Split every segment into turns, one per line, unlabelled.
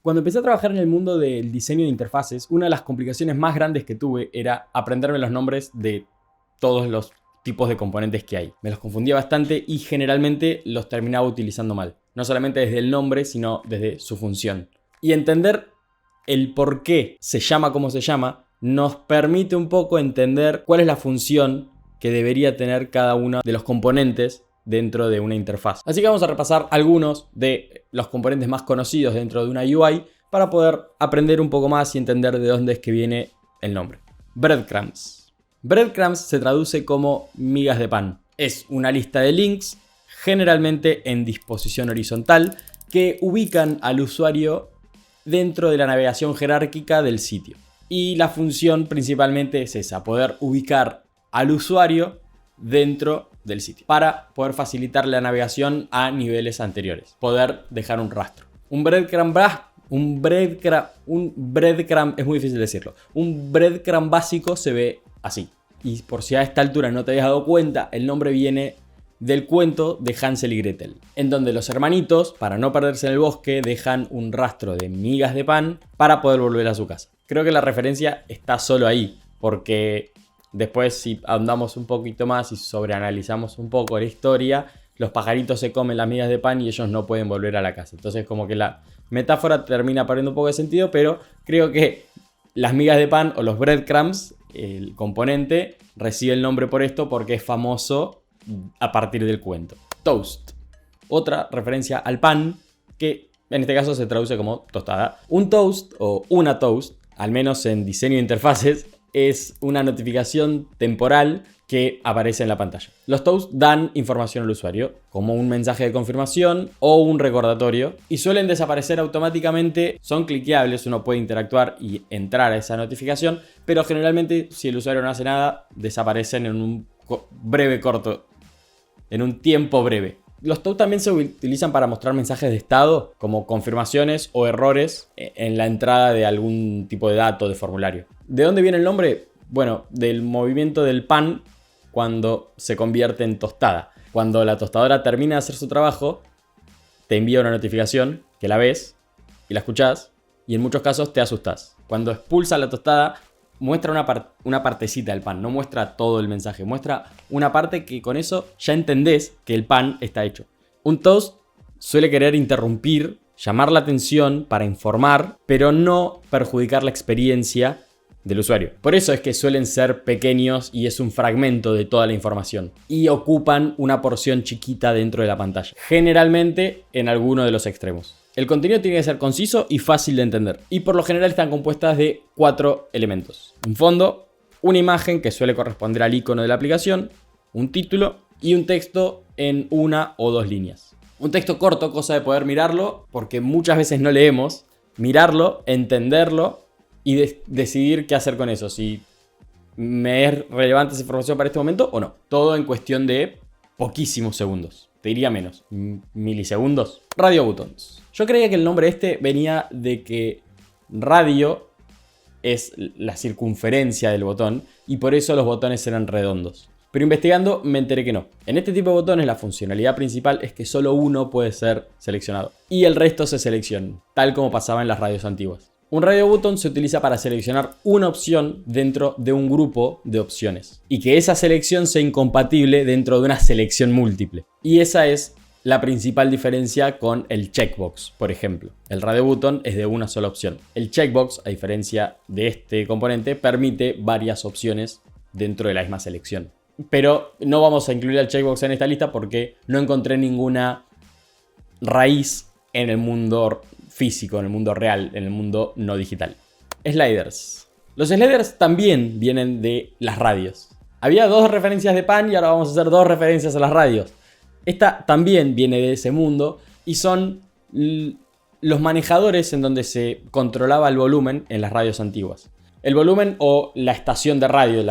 Cuando empecé a trabajar en el mundo del diseño de interfaces, una de las complicaciones más grandes que tuve era aprenderme los nombres de todos los tipos de componentes que hay. Me los confundía bastante y generalmente los terminaba utilizando mal. No solamente desde el nombre, sino desde su función. Y entender el por qué se llama como se llama nos permite un poco entender cuál es la función que debería tener cada uno de los componentes dentro de una interfaz. Así que vamos a repasar algunos de los componentes más conocidos dentro de una UI para poder aprender un poco más y entender de dónde es que viene el nombre. Breadcrumbs. Breadcrumbs se traduce como migas de pan. Es una lista de links, generalmente en disposición horizontal, que ubican al usuario dentro de la navegación jerárquica del sitio. Y la función principalmente es esa, poder ubicar al usuario dentro del sitio para poder facilitar la navegación a niveles anteriores, poder dejar un rastro. Un breadcrumb es muy difícil decirlo. Un breadcrumb básico se ve así. Y por si a esta altura no te habías dado cuenta, el nombre viene del cuento de Hansel y Gretel, en donde los hermanitos, para no perderse en el bosque, dejan un rastro de migas de pan para poder volver a su casa. Creo que la referencia está solo ahí, porque después, si ahondamos un poquito más y sobreanalizamos un poco la historia, los pajaritos se comen las migas de pan y ellos no pueden volver a la casa. Entonces, como que la metáfora termina perdiendo un poco de sentido, pero creo que las migas de pan o los breadcrumbs, el componente, recibe el nombre por esto porque es famoso a partir del cuento. Toast. Otra referencia al pan que en este caso se traduce como tostada. Un toast o una toast, al menos en diseño de interfaces, es una notificación temporal que aparece en la pantalla. Los toasts dan información al usuario, como un mensaje de confirmación o un recordatorio, y suelen desaparecer automáticamente. Son cliqueables, uno puede interactuar y entrar a esa notificación, pero generalmente si el usuario no hace nada, desaparecen en un tiempo breve. Los toasts también se utilizan para mostrar mensajes de estado, como confirmaciones o errores en la entrada de algún tipo de dato de formulario. ¿De dónde viene el nombre? Bueno, del movimiento del pan cuando se convierte en tostada. Cuando la tostadora termina de hacer su trabajo, te envía una notificación que la ves y la escuchás y en muchos casos te asustás. Cuando expulsa la tostada, muestra una partecita del pan, no muestra todo el mensaje, muestra una parte que con eso ya entendés que el pan está hecho. Un toast suele querer interrumpir, llamar la atención para informar, pero no perjudicar la experiencia del usuario. Por eso es que suelen ser pequeños y es un fragmento de toda la información y ocupan una porción chiquita dentro de la pantalla, generalmente en alguno de los extremos. El contenido tiene que ser conciso y fácil de entender, y por lo general están compuestas de 4 elementos: un fondo, una imagen que suele corresponder al icono de la aplicación, un título y un texto en 1 o 2 líneas. Un texto corto, cosa de poder mirarlo, porque muchas veces no leemos, mirarlo, entenderlo y decidir qué hacer con eso, si me es relevante esa información para este momento o no. Todo en cuestión de poquísimos segundos. Te diría menos, milisegundos. Radio buttons. Yo creía que el nombre venía de que radio es la circunferencia del botón y por eso los botones eran redondos. Pero investigando me enteré que no. En este tipo de botones la funcionalidad principal es que solo uno puede ser seleccionado y el resto se selecciona, tal como pasaba en las radios antiguas. Un radio button se utiliza para seleccionar una opción dentro de un grupo de opciones y que esa selección sea incompatible dentro de una selección múltiple. Y esa es la principal diferencia con el checkbox, por ejemplo. El radio button es de una sola opción. El checkbox, a diferencia de este componente, permite varias opciones dentro de la misma selección. Pero no vamos a incluir el checkbox en esta lista porque no encontré ninguna raíz en el mundo físico, en el mundo real, en el mundo no digital. Sliders. Los sliders también vienen de las radios. Había 2 referencias de pan y ahora vamos a hacer 2 referencias a las radios. Esta también viene de ese mundo y son los manejadores en donde se controlaba el volumen en las radios antiguas. El volumen o la estación de radio,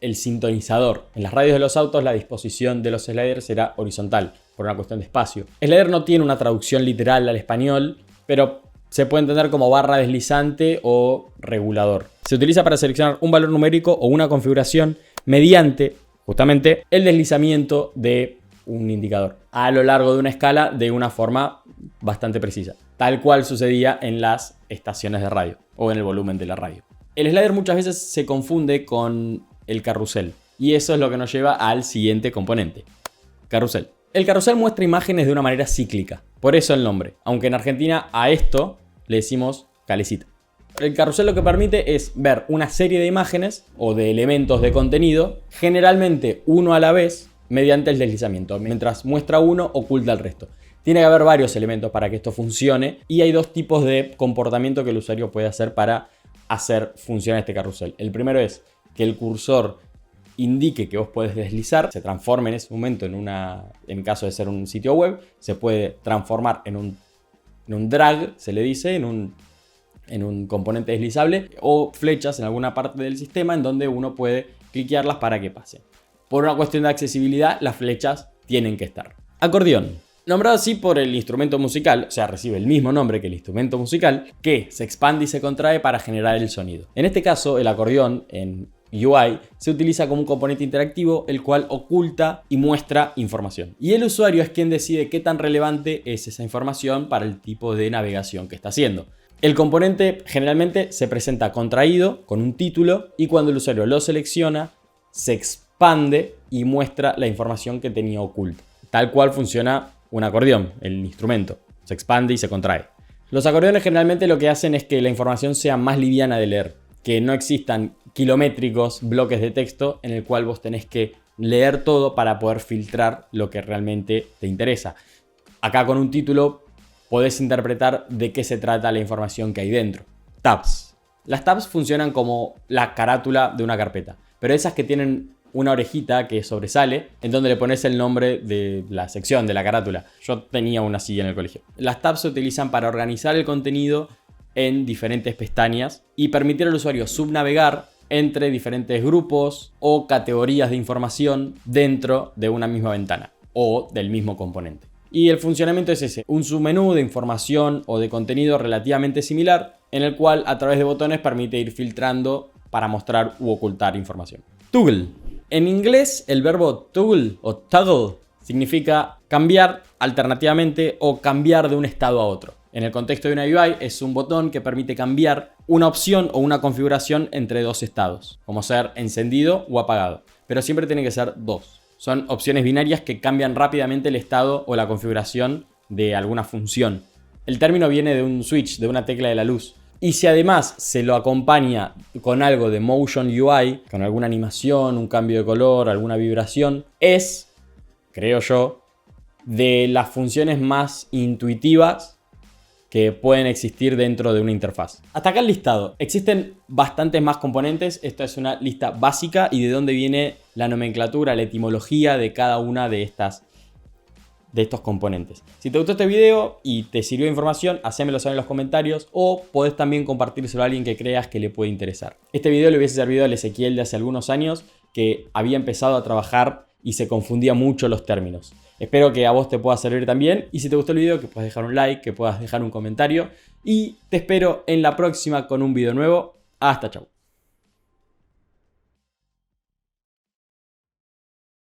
el sintonizador. En las radios de los autos la disposición de los sliders era horizontal, por una cuestión de espacio. Slider no tiene una traducción literal al español, pero se puede entender como barra deslizante o regulador. Se utiliza para seleccionar un valor numérico o una configuración mediante justamente el deslizamiento de un indicador a lo largo de una escala de una forma bastante precisa. tal cual sucedía en las estaciones de radio o en el volumen de la radio. El slider muchas veces se confunde con el carrusel y eso es lo que nos lleva al siguiente componente, carrusel. El carrusel muestra imágenes de una manera cíclica, por eso el nombre, aunque en Argentina a esto le decimos calecita. El carrusel lo que permite es ver una serie de imágenes o de elementos de contenido, generalmente uno a la vez, mediante el deslizamiento. Mientras muestra uno, oculta el resto. Tiene que haber varios elementos para que esto funcione y hay dos tipos de comportamiento que el usuario puede hacer para hacer funcionar este carrusel. El primero es que el cursor indique que vos podés deslizar, se transforme en ese momento en caso de ser un sitio web, se puede transformar en un drag, se le dice, en un componente deslizable, o flechas en alguna parte del sistema en donde uno puede cliquearlas para que pase. Por una cuestión de accesibilidad, las flechas tienen que estar. Acordeón. Nombrado así por el instrumento musical, o sea, recibe el mismo nombre que el instrumento musical, que se expande y se contrae para generar el sonido. En este caso, el acordeón en UI se utiliza como un componente interactivo, el cual oculta y muestra información. Y el usuario es quien decide qué tan relevante es esa información para el tipo de navegación que está haciendo. El componente generalmente se presenta contraído con un título y cuando el usuario lo selecciona, se expande y muestra la información que tenía oculta. Tal cual funciona un acordeón, el instrumento. Se expande y se contrae. Los acordeones generalmente lo que hacen es que la información sea más liviana de leer, que no existan kilométricos bloques de texto en el cual vos tenés que leer todo para poder filtrar lo que realmente te interesa. Acá con un título podés interpretar de qué se trata la información que hay dentro. Tabs. Las tabs funcionan como la carátula de una carpeta, pero esas que tienen una orejita que sobresale, en donde le pones el nombre de la sección, de la carátula. Yo tenía una así en el colegio. Las tabs se utilizan para organizar el contenido en diferentes pestañas y permitir al usuario subnavegar entre diferentes grupos o categorías de información dentro de una misma ventana o del mismo componente. Y el funcionamiento es ese, un submenú de información o de contenido relativamente similar, en el cual a través de botones permite ir filtrando para mostrar u ocultar información. Toggle. En inglés el verbo toggle o toggle significa cambiar alternativamente o cambiar de un estado a otro. En el contexto de una UI es un botón que permite cambiar una opción o una configuración entre dos estados, como ser encendido o apagado, pero siempre tiene que ser dos. Son opciones binarias que cambian rápidamente el estado o la configuración de alguna función. El término viene de un switch, de una tecla de la luz. Y si además se lo acompaña con algo de Motion UI, con alguna animación, un cambio de color, alguna vibración, es, creo yo, de las funciones más intuitivas que pueden existir dentro de una interfaz. Hasta acá el listado. Existen bastantes más componentes. Esta es una lista básica y de dónde viene la nomenclatura, la etimología de cada una de estos componentes. Si te gustó este video y te sirvió de información, hacémelo saber en los comentarios o podés también compartírselo a alguien que creas que le puede interesar. Este video le hubiese servido al Ezequiel de hace algunos años que había empezado a trabajar y se confundía mucho los términos. Espero que a vos te pueda servir también y si te gustó el video que puedas dejar un like, que puedas dejar un comentario y te espero en la próxima con un video nuevo. Hasta chau.